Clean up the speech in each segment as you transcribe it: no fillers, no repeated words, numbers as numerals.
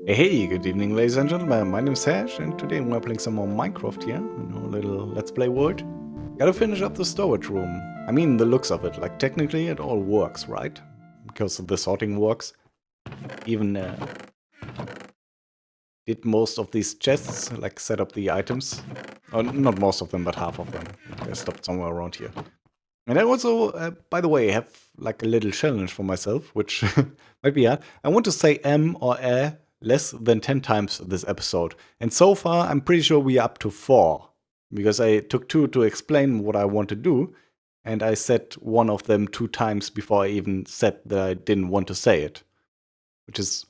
Hey, good evening, ladies and gentlemen. My name is Hash, and today we're playing some more Minecraft here in our little Let's Play world. Gotta finish up the storage room. I mean, the looks of it. Like, technically, it all works, right? Because the sorting works. Even did most of these chests, like, set up the items. Or not most of them, but half of them. I stopped somewhere around here. And I also, by the way, have like a little challenge for myself, which might be hard. I want to say M or less than 10 times this episode. And so far, I'm pretty sure we are up to 4. Because I took 2 to explain what I want to do. And I said one of them 2 times before I even said that I didn't want to say it. Which is,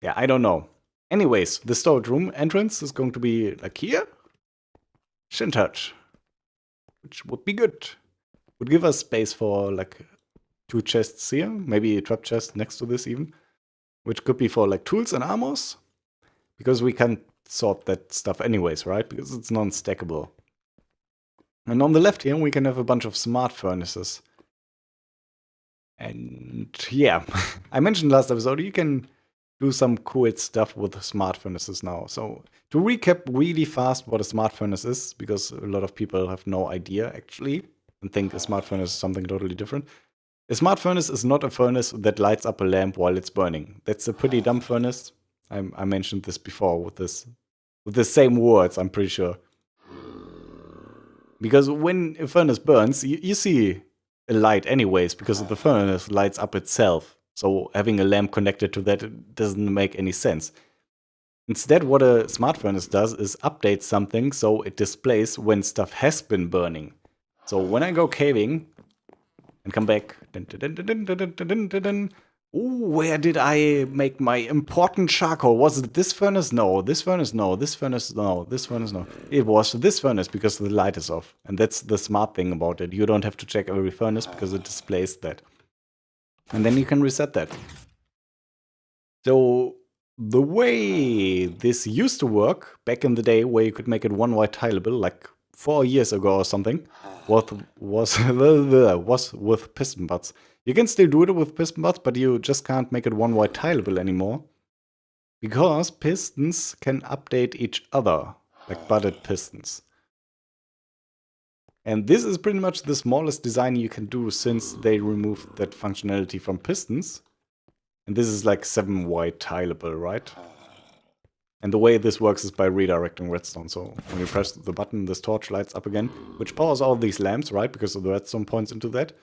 yeah, I don't know. Anyways, the storage room entrance is going to be like here. Shin touch. Which would be good. Would give us space for like 2 chests here, maybe a trap chest next to this even, which could be for like tools and armors, because we can sort that stuff anyways, right? Because it's non-stackable. And on the left here, we can have a bunch of smart furnaces. And yeah, I mentioned last episode, you can do some cool stuff with smart furnaces now. So to recap really fast what a smart furnace is, because a lot of people have no idea actually, and think a smart furnace is something totally different. A smart furnace is not a furnace that lights up a lamp while it's burning. That's a pretty dumb furnace. I mentioned this before with the same words, I'm pretty sure. Because when a furnace burns, you see a light anyways, because the furnace lights up itself. So having a lamp connected to that doesn't make any sense. Instead, what a smart furnace does is update something so it displays when stuff has been burning. So when I go caving and come back, ooh, where did I make my important charcoal? Was it this furnace? No, this furnace, no, this furnace, no, this furnace, no. It was this furnace because the light is off. And that's the smart thing about it. You don't have to check every furnace because it displays that. And then you can reset that. So the way this used to work back in the day, where you could make it one white tileable, like 4 years ago or something, was with piston butts. You can still do it with piston butts, but you just can't make it one white tileable anymore, because pistons can update each other, like butted pistons. And this is pretty much the smallest design you can do since they removed that functionality from pistons. And this is like 7 white tileable, right? And the way this works is by redirecting redstone. So when you press the button, this torch lights up again, which powers all these lamps, right? Because the redstone points into that.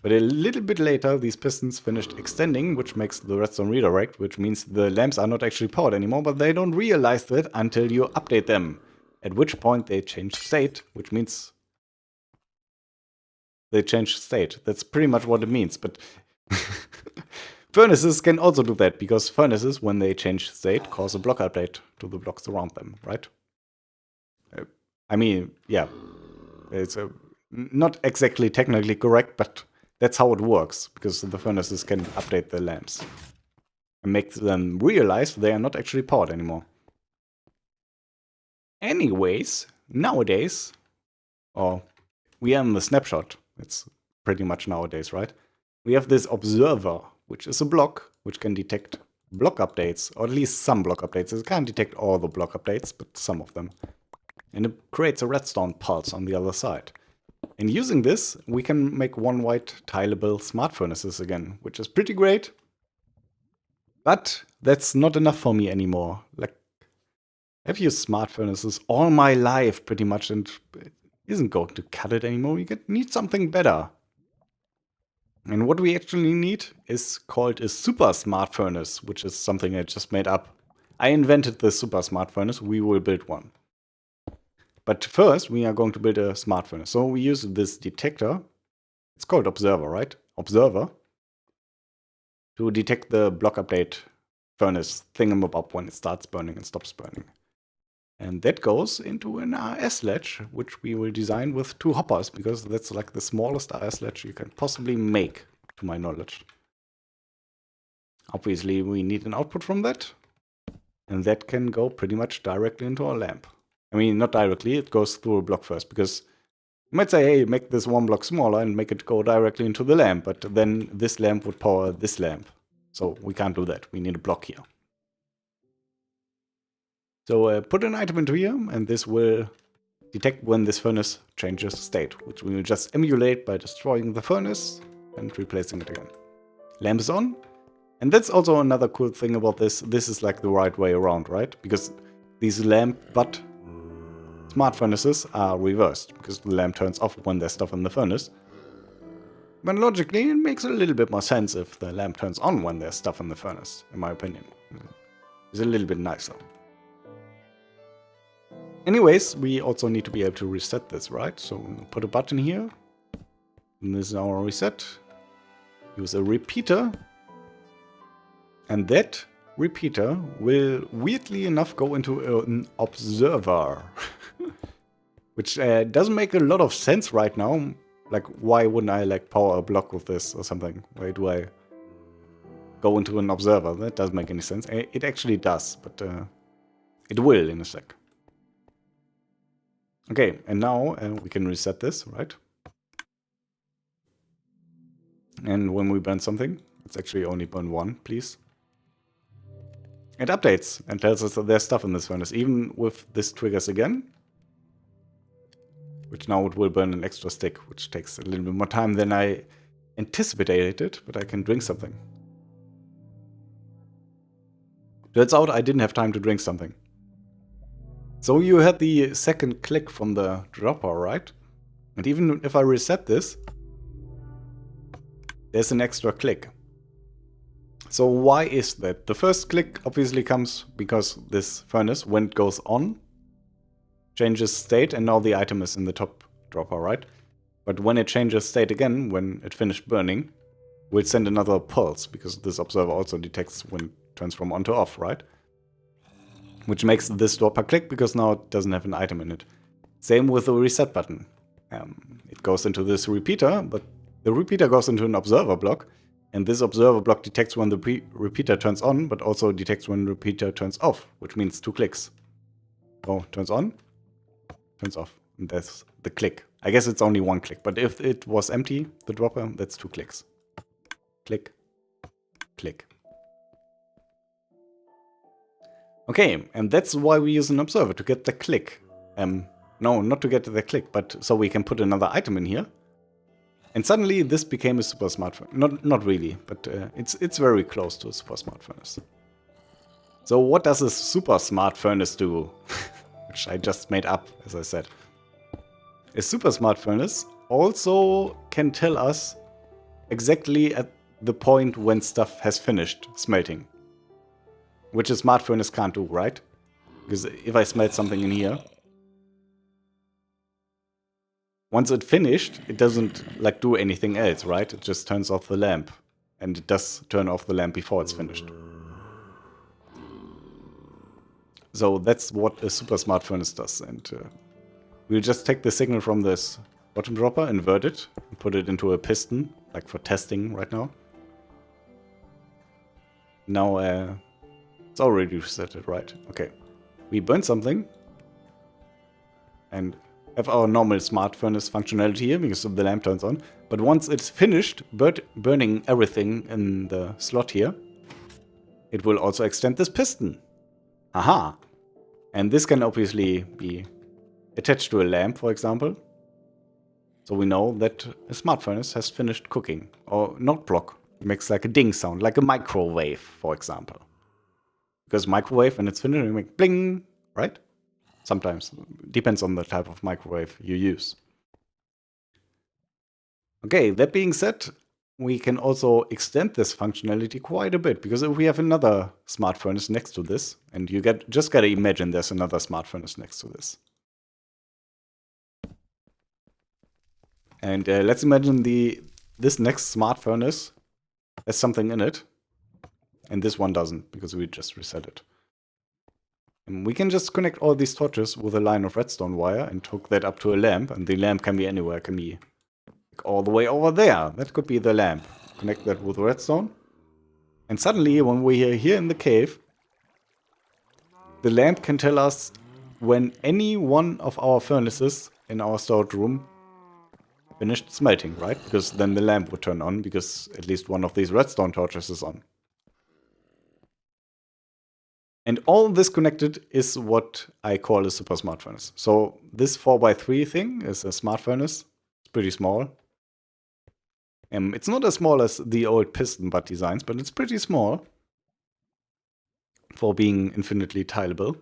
But a little bit later, these pistons finished extending, which makes the redstone redirect, which means the lamps are not actually powered anymore, but they don't realize that until you update them. At which point they change state, which means they change state. That's pretty much what it means, but furnaces can also do that, because furnaces, when they change state, cause a block update to the blocks around them, right? I mean, yeah, it's not exactly technically correct, but that's how it works, because the furnaces can update the lamps and make them realize they are not actually powered anymore. Anyways, nowadays, or we are in the snapshot, it's pretty much nowadays, right? We have this observer, which is a block which can detect block updates, or at least some block updates. It can't detect all the block updates, but some of them. And it creates a redstone pulse on the other side. And using this, we can make one white tileable smart furnaces again, which is pretty great. But that's not enough for me anymore. Like, I've used smart furnaces all my life pretty much, and it isn't going to cut it anymore. We need something better. And what we actually need is called a super smart furnace, which is something I just made up. I invented the super smart furnace. We will build one. But first, we are going to build a smart furnace. So we use this detector. It's called observer, right? Observer. To detect the block update furnace thingamabob when it starts burning and stops burning. And that goes into an RS ledge, which we will design with 2 hoppers, because that's like the smallest RS ledge you can possibly make, to my knowledge. Obviously, we need an output from that, and that can go pretty much directly into our lamp. I mean, not directly, it goes through a block first, because you might say, hey, make this 1 block smaller and make it go directly into the lamp, but then this lamp would power this lamp. So we can't do that, we need a block here. So put an item into here, and this will detect when this furnace changes state, which we will just emulate by destroying the furnace and replacing it again. Lamp is on. And that's also another cool thing about this. This is like the right way around, right? Because these lamp but smart furnaces are reversed, because the lamp turns off when there's stuff in the furnace. But logically, it makes a little bit more sense if the lamp turns on when there's stuff in the furnace, in my opinion. It's a little bit nicer. Anyways, we also need to be able to reset this, right? So we'll put a button here. And this is our reset. Use a repeater. And that repeater will, weirdly enough, go into an observer. Which doesn't make a lot of sense right now. Like, why wouldn't I like power a block with this or something? Why do I go into an observer? That doesn't make any sense. It actually does, but it will in a sec. Okay, and now we can reset this, right? And when we burn something, it's actually only burn one, please. It updates and tells us that there's stuff in this furnace, even with this triggers again. Which now it will burn an extra stick, which takes a little bit more time than I anticipated, but I can drink something. Turns out I didn't have time to drink something. So you had the second click from the dropper, right? And even if I reset this, there's an extra click. So why is that? The first click obviously comes because this furnace, when it goes on, changes state, and now the item is in the top dropper, right? But when it changes state again, when it finished burning, we'll send another pulse, because this observer also detects when it turns from on to off, right? Which makes this dropper click, because now it doesn't have an item in it. Same with the reset button. It goes into this repeater, but the repeater goes into an observer block, and this observer block detects when the repeater turns on, but also detects when the repeater turns off, which means 2 clicks. So, turns on, turns off, and that's the click. I guess it's only 1 click, but if it was empty, the dropper, that's 2 clicks. Click, click. Okay, and that's why we use an observer, to get the click. No, not to get the click, but so we can put another item in here. And suddenly this became a super smart furnace. Not really, but it's very close to a super smart furnace. So what does a super smart furnace do? Which I just made up, as I said. A super smart furnace also can tell us exactly at the point when stuff has finished smelting. Which a smart furnace can't do, right? Because if I smelt something in here, once it finished, it doesn't like do anything else, right? It just turns off the lamp. And it does turn off the lamp before it's finished. So that's what a super smart furnace does. And we'll just take the signal from this bottom dropper, invert it, and put it into a piston, like for testing right now. Now it's already resetted, right? Okay. We burn something. And have our normal smart furnace functionality here, because the lamp turns on. But once it's finished burning everything in the slot here, it will also extend this piston. Aha! And this can obviously be attached to a lamp, for example. So we know that a smart furnace has finished cooking. Or not block. It makes like a ding sound, like a microwave, for example. Because microwave, when it's finished, it makes bling, right? Sometimes. Depends on the type of microwave you use. Okay, that being said, we can also extend this functionality quite a bit. Because if we have another smart furnace next to this, and you just gotta imagine there's another smart furnace next to this. And let's imagine this next smart furnace has something in it. And this one doesn't, because we just reset it. And we can just connect all these torches with a line of redstone wire and hook that up to a lamp. And the lamp can be anywhere, it can be like all the way over there. That could be the lamp. Connect that with redstone. And suddenly, when we're here in the cave, the lamp can tell us when any one of our furnaces in our storage room finished smelting, right? Because then the lamp would turn on, because at least one of these redstone torches is on. And all this connected is what I call a super smart furnace. So this 4x3 thing is a smart furnace. It's pretty small. It's not as small as the old piston butt designs, but it's pretty small for being infinitely tileable.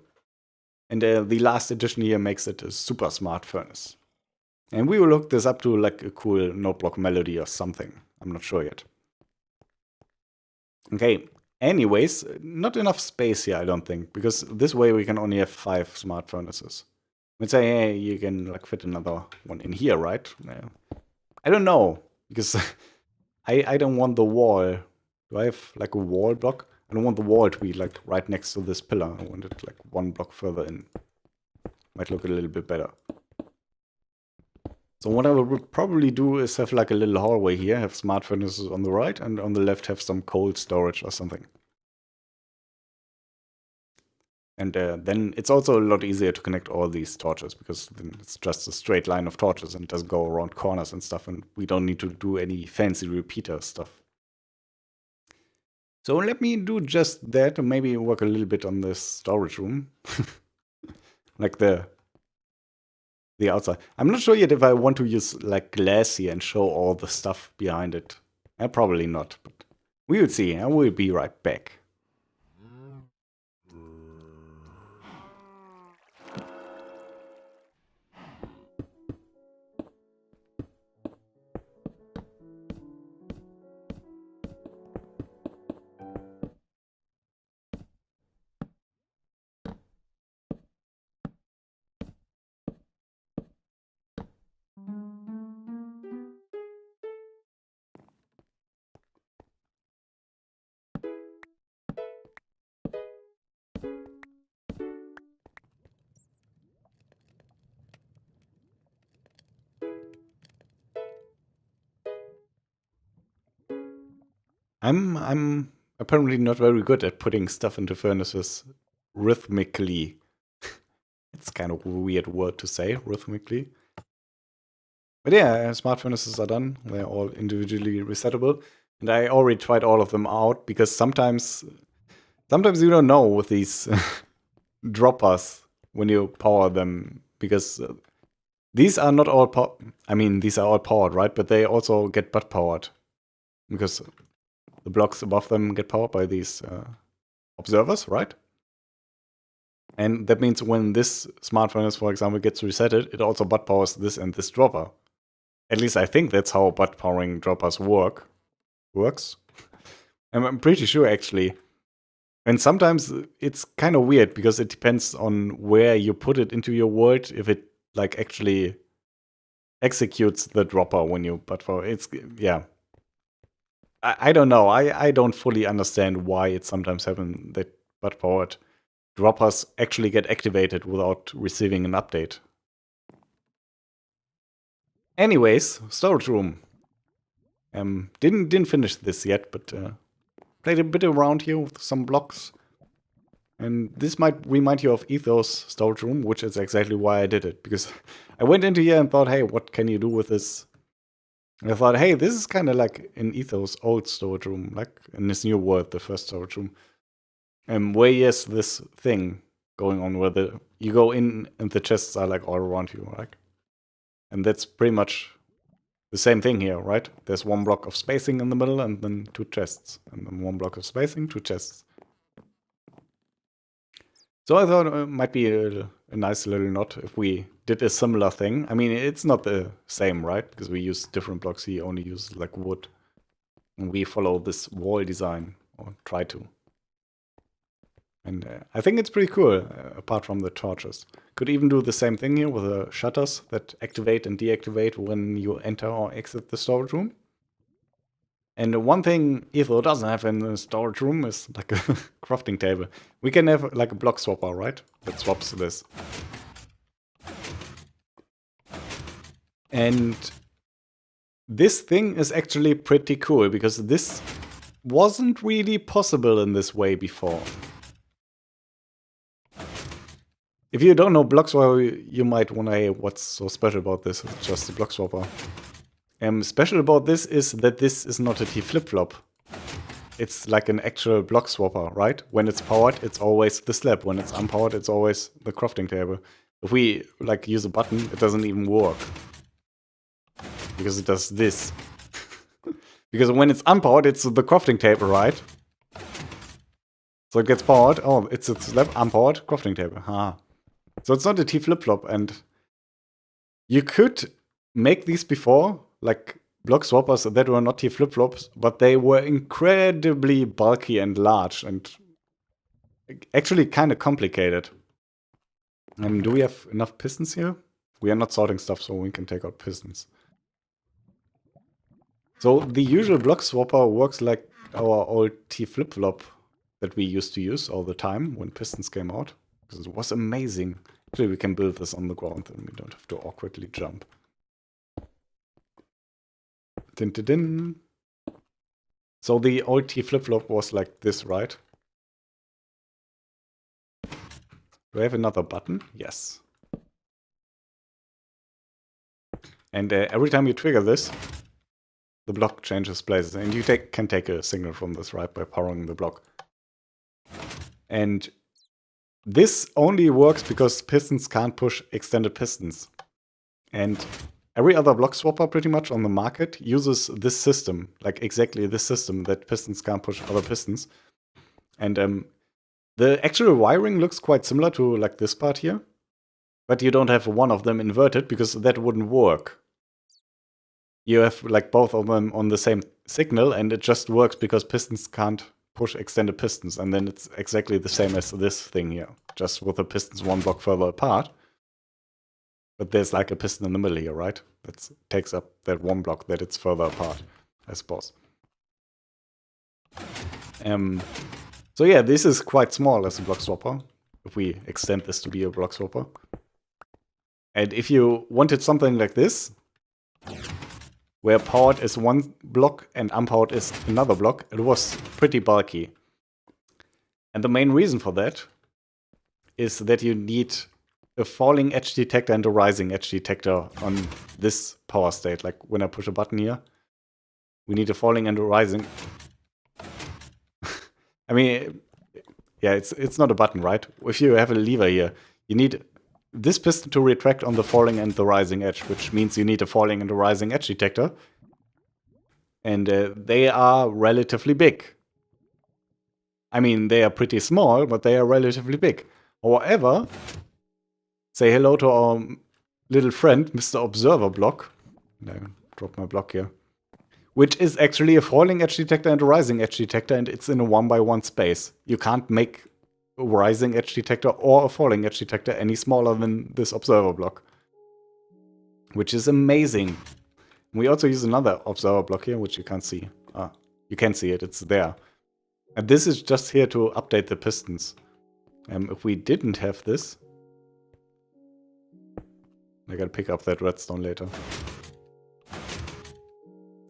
And the last edition here makes it a super smart furnace. And we will look this up to like a cool note block melody or something. I'm not sure yet. Okay, anyways, not enough space here, I don't think, because this way we can only have 5 smart furnaces. Let's say, hey, you can like fit another one in here, right? I don't know, because I don't want the wall. Do I have like a wall block? I don't want the wall to be like right next to this pillar. I want it like 1 block further in. Might look a little bit better. So what I would probably do is have like a little hallway here, have smart furnaces on the right, and on the left have some cold storage or something. And then it's also a lot easier to connect all these torches, because then it's just a straight line of torches and it doesn't go around corners and stuff, and we don't need to do any fancy repeater stuff. So let me do just that, and maybe work a little bit on this storage room. Like the outside. I'm not sure yet if I want to use like glass here and show all the stuff behind it. Probably not, but we will see. I will be right back. I'm apparently not very good at putting stuff into furnaces rhythmically. It's kind of a weird word to say, rhythmically. But yeah, smart furnaces are done. They're all individually resettable. And I already tried all of them out, because sometimes you don't know with these droppers when you power them, because these are not all these are all powered, right? But they also get butt powered, because the blocks above them get powered by these observers, right? And that means when this smart furnace, for example, gets resetted, it also butt powers this and this dropper. At least I think that's how butt powering droppers works. I'm pretty sure, actually. And sometimes it's kind of weird, because it depends on where you put it into your world, if it like actually executes the dropper when you butt power. It's, yeah. I don't know. I don't fully understand why it sometimes happens that butt powered droppers actually get activated without receiving an update. Anyways, storage room. Didn't finish this yet, but played a bit around here with some blocks. And this might remind you of Ethos storage room, which is exactly why I did it. Because I went into here and thought, hey, what can you do with this? And I thought, hey, this is kind of like in Ethos old storage room, like in this new world, the first storage room. Where is this thing going on where you go in and the chests are like all around you, right? And that's pretty much the same thing here, right? There's 1 block of spacing in the middle and then 2 chests. And then 1 block of spacing, 2 chests. So I thought it might be a nice little nod if we did a similar thing. I mean, it's not the same, right? Because we use different blocks. He only uses like wood. And we follow this wall design, or try to. And I think it's pretty cool, apart from the torches. Could even do the same thing here with the shutters that activate and deactivate when you enter or exit the storage room. And one thing Etho doesn't have in the storage room is like a crafting table. We can have like a block swapper, right? That swaps this. And this thing is actually pretty cool, because this wasn't really possible in this way before. If you don't know block swapper, you might wonder, hey, what's so special about this? It's just a block swapper. Special about this is that this is not a T flip-flop. it's like an actual block swapper, right? When it's powered, it's always the slab. When it's unpowered, it's always the crafting table. If we like use a button, it doesn't even work. Because it does this. Because when it's unpowered, it's the crafting table, right? So it gets powered. Oh, it's a slab, unpowered, crafting table. Ha. So it's not a T flip-flop, and you could make these before, like block swappers that were not T flip-flops, but they were incredibly bulky and large, and actually kind of complicated. Do we have enough pistons here? We are not sorting stuff, so we can take out pistons. So the usual block swapper works like our old T flip-flop that we used to use all the time when pistons came out. Because it was amazing. Actually, we can build this on the ground, and we don't have to awkwardly jump. Din, din, din. So the old T flip-flop was like this, right? Do I have another button? Yes. And every time you trigger this, the block changes places. And you can take a signal from this, right, by powering the block. And this only works because pistons can't push extended pistons. And every other block swapper pretty much on the market uses this system, like exactly this system, that pistons can't push other pistons. And the actual wiring looks quite similar to like this part here. But you don't have one of them inverted because that wouldn't work. You have like both of them on the same signal, and it just works because pistons can't push extended pistons. And then it's exactly the same as this thing here, just with the pistons one block further apart. But there's like a piston in the middle here, right? That takes up that one block that it's further apart, I suppose. So yeah, this is quite small as a block swapper, if we extend this to be a block swapper. And if you wanted something like this, where powered is one block and unpowered is another block, it was pretty bulky. And the main reason for that is that you need a falling edge detector and a rising edge detector on this power state. Like when I push a button here, we need a falling and a rising. I mean, yeah, it's not a button, right? If you have a lever here, you need this piston to retract on the falling and the rising edge, which means you need a falling and a rising edge detector. And they are relatively big. I mean, they are pretty small, but they are relatively big. However, say hello to our little friend, Mr. Observer block. I drop my block here. Which is actually a falling edge detector and a rising edge detector, and it's in a 1x1 space. You can't make a rising edge detector or a falling edge detector any smaller than this observer block. Which is amazing. We also use another observer block here, which you can't see. You can see it, it's there. And this is just here to update the pistons. If we didn't have this, I gotta pick up that redstone later.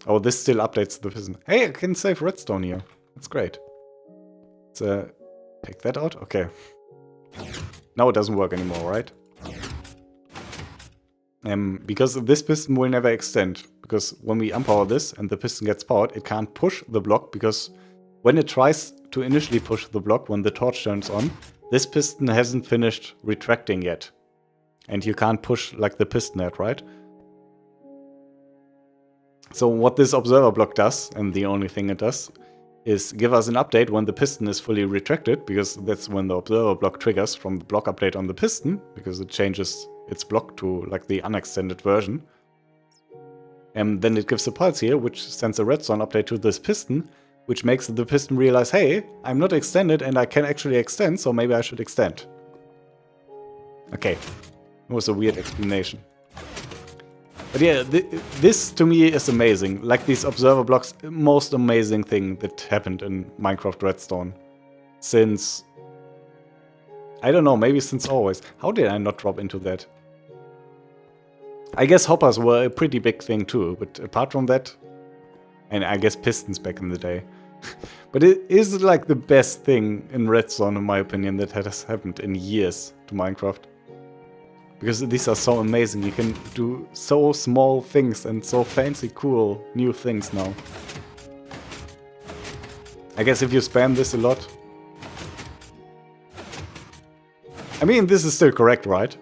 Oh, this still updates the piston. Hey, I can save redstone here. That's great. Let's take that out. Okay. Now it doesn't work anymore, right? Because this piston will never extend. Because when we unpower this and the piston gets powered, it can't push the block, because when it tries to initially push the block when the torch turns on, this piston hasn't finished retracting yet. And you can't push like the piston head, right? So what this observer block does, and the only thing it does, is give us an update when the piston is fully retracted, because that's when the observer block triggers from the block update on the piston, because it changes its block to like the unextended version. And then it gives a pulse here, which sends a redstone update to this piston, which makes the piston realize, hey, I'm not extended and I can actually extend, so maybe I should extend. Okay, it was a weird explanation. But yeah, this to me is amazing. Like these observer blocks, most amazing thing that happened in Minecraft Redstone. Since, I don't know, maybe since always. How did I not drop into that? I guess hoppers were a pretty big thing too, but apart from that, and I guess pistons back in the day. But it is like the best thing in Redstone, in my opinion, that has happened in years to Minecraft. Because these are so amazing, you can do so small things and so fancy, cool, new things now. I guess if you spam this a lot... I mean, this is still correct, right?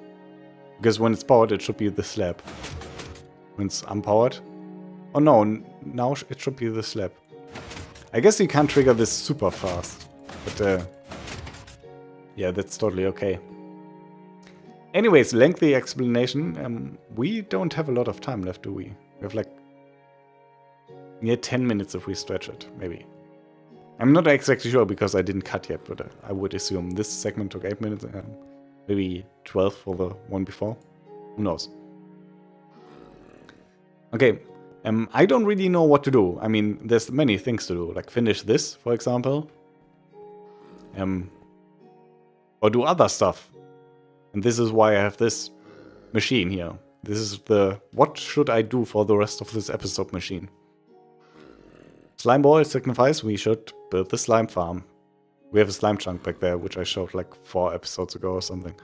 Because when it's powered, it should be the slab. When it's unpowered... Oh no, now it should be the slab. I guess you can't trigger this super fast. But, yeah, that's totally okay. Anyways, lengthy explanation. We don't have a lot of time left, do we? We have like... near 10 minutes if we stretch it, maybe. I'm not exactly sure because I didn't cut yet, but I would assume this segment took 8 minutes and maybe 12 for the one before. Who knows? Okay, I don't really know what to do. I mean, there's many things to do, like finish this, for example. Or do other stuff. And this is why I have this machine here. This is the what should I do for the rest of this episode machine. Slime ball signifies we should build the slime farm. We have a slime chunk back there, which I showed like 4 episodes ago or something.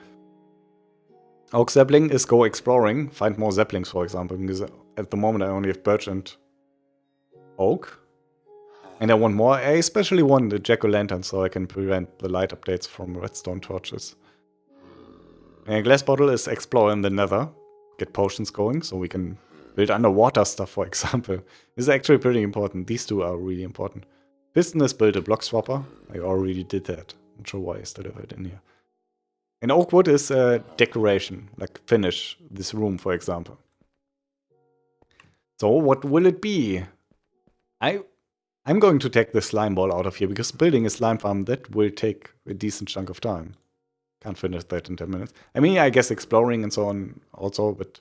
Oak sapling is go exploring, find more saplings, for example, because at the moment I only have birch and oak. And I want more. I especially want the jack-o'-lantern so I can prevent the light updates from redstone torches. And a glass bottle is explore in the nether, get potions going so we can build underwater stuff, for example. This is actually pretty important. These two are really important. Piston is build a block swapper. I already did that. Not sure why I still have it in here. And oak wood is decoration, like finish this room, for example. So what will it be? I'm going to take the slime ball out of here, because building a slime farm, that will take a decent chunk of time. Can't finish that in 10 minutes. I mean, I guess exploring and so on also, but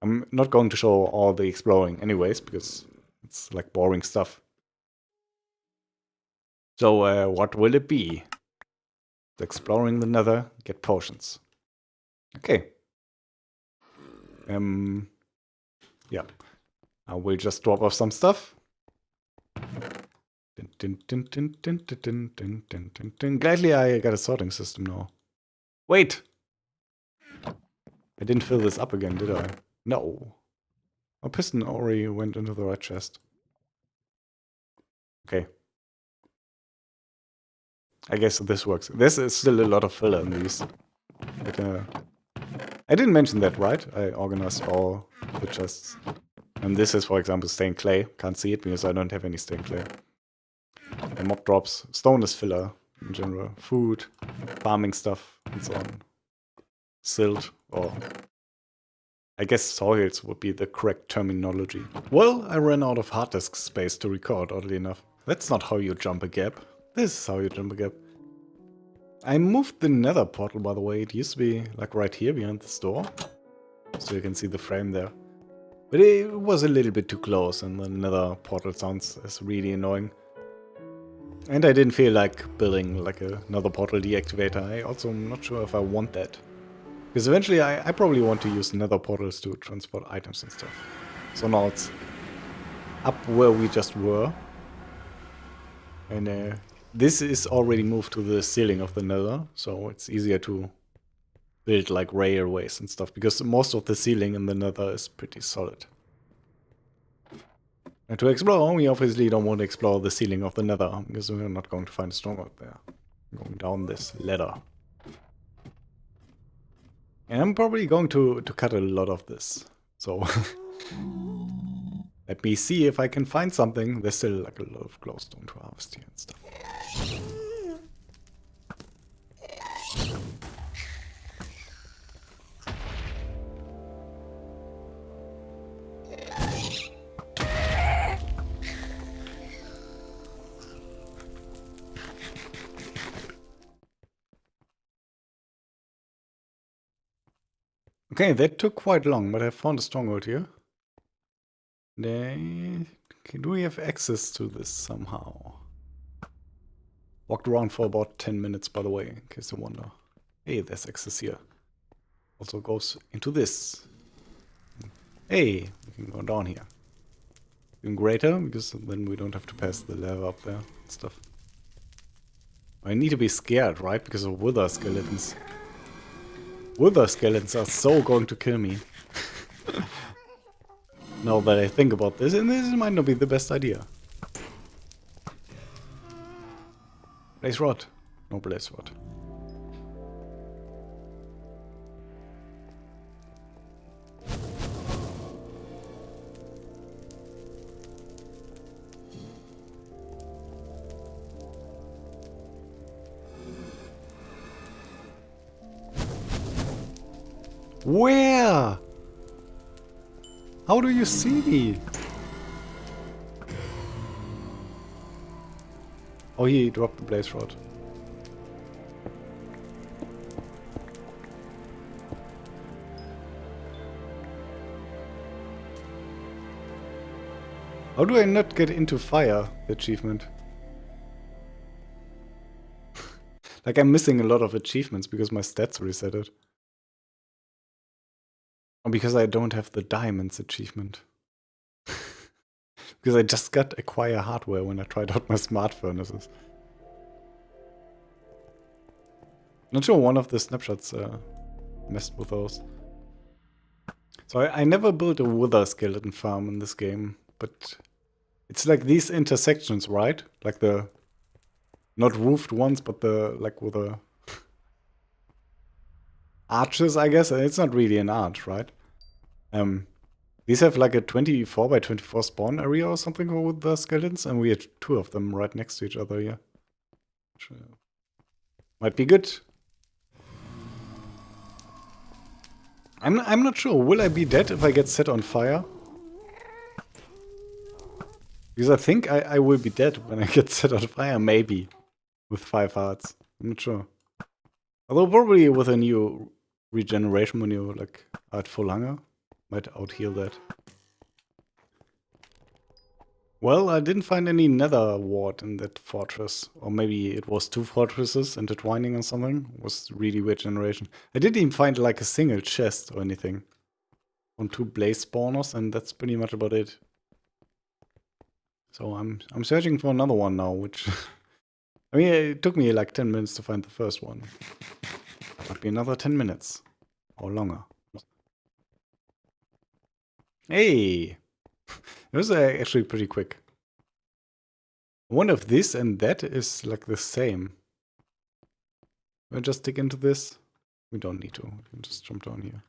I'm not going to show all the exploring anyways, because it's like boring stuff. So what will it be? Exploring the nether, get potions. Okay. Yeah. I will just drop off some stuff. Gladly I got a sorting system now. Wait! I didn't fill this up again, did I? No. My piston already went into the right chest. Okay. I guess this works. There's still a lot of filler in these. Like, I didn't mention that, right? I organized all the chests. And this is, for example, stained clay. Can't see it because I don't have any stained clay. And mob drops. Stone is filler in general. Food, farming stuff, and so on. Silt, or I guess soils would be the correct terminology. Well, I ran out of hard disk space to record, oddly enough. That's not how you jump a gap. This is how you jump a gap. I moved the nether portal, by the way. It used to be like right here behind this door. So you can see the frame there. But it was a little bit too close, and the nether portal sounds is really annoying. And I didn't feel like building like another portal deactivator. I also am not sure if I want that. Because eventually I probably want to use nether portals to transport items and stuff. So now it's up where we just were. And this is already moved to the ceiling of the nether, so it's easier to build like railways and stuff, because most of the ceiling in the nether is pretty solid. And to explore, we obviously don't want to explore the ceiling of the nether, because we're not going to find a stronghold there. I'm going down this ladder. And I'm probably going to cut a lot of this, so let me see if I can find something. There's still like a lot of glowstone to harvest here and stuff. Okay, that took quite long, but I found a stronghold here. Do we have access to this somehow? Walked around for about 10 minutes, by the way, in case you wonder. Hey, there's access here. Also goes into this. Hey, we can go down here. Even greater, because then we don't have to pass the lava up there and stuff. I need to be scared, right? Because of wither skeletons. Wither skeletons are so going to kill me. Now that I think about this, and this might not be the best idea. Blaze rod. No blaze rod. Where? How do you see me? Oh, he dropped the blaze rod. How do I not get into fire, the achievement? Like I'm missing a lot of achievements because my stats resetted. Or because I don't have the diamonds achievement. Because I just got acquire hardware when I tried out my smart furnaces. Not sure one of the snapshots messed with those. So I never built a wither skeleton farm in this game, but it's like these intersections, right? Like the not roofed ones, but the like with the arches, I guess. It's not really an arch, right? These have like a 24 by 24 spawn area or something with the skeletons, and we had 2 of them right next to each other here. Which, might be good. I'm not sure. Will I be dead if I get set on fire? Because I think I will be dead when I get set on fire, maybe. With 5 hearts. I'm not sure. Although probably with a new regeneration when you like are at full hunger. Might out-heal that. Well, I didn't find any nether wart in that fortress. Or maybe it was 2 fortresses intertwining or something. It was really weird generation. I didn't even find like a single chest or anything. On 2 blaze spawners, and that's pretty much about it. So I'm searching for another one now, which... I mean, it took me like 10 minutes to find the first one. Might be another 10 minutes. Or longer. Hey! It was actually pretty quick. I wonder if this and that is like the same. Can I just dig into this? We don't need to. We can just jump down here.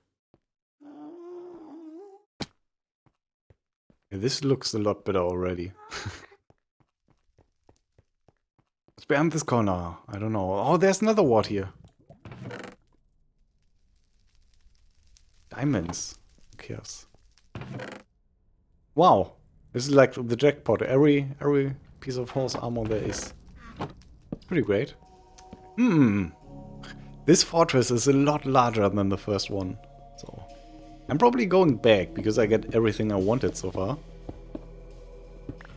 Yeah, this looks a lot better already. What's behind this corner? I don't know. Oh, there's another wart here. Diamonds. Who cares? Wow. This is like the jackpot. Every piece of horse armor there is. It's pretty great. This fortress is a lot larger than the first one. So I'm probably going back because I get everything I wanted so far.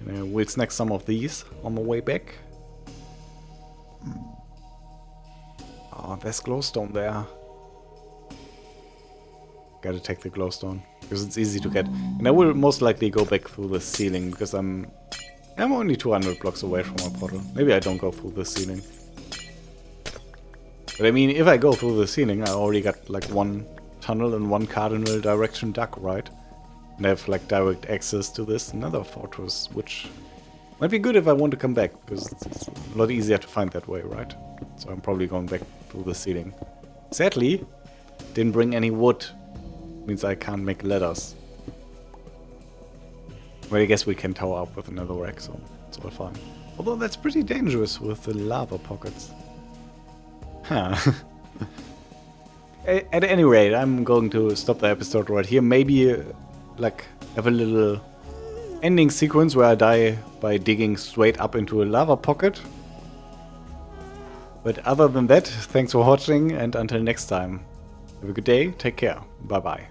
And we'll snack some of these on the way back. Oh, there's glowstone there. Gotta take the glowstone because it's easy to get. And I will most likely go back through the ceiling because I'm only 200 blocks away from my portal. Maybe I don't go through the ceiling. But I mean, if I go through the ceiling, I already got like 1 tunnel and 1 cardinal direction duck, right? And I have like direct access to this nether fortress, which might be good if I want to come back, because it's a lot easier to find that way, right? So I'm probably going back through the ceiling. Sadly, didn't bring any wood. Means I can't make ladders. Well, I guess we can tower up with another rack, so it's all fine. Although that's pretty dangerous with the lava pockets. Huh. At any rate, I'm going to stop the episode right here. Maybe, like, have a little ending sequence where I die by digging straight up into a lava pocket. But other than that, thanks for watching, and until next time, have a good day, take care, bye bye.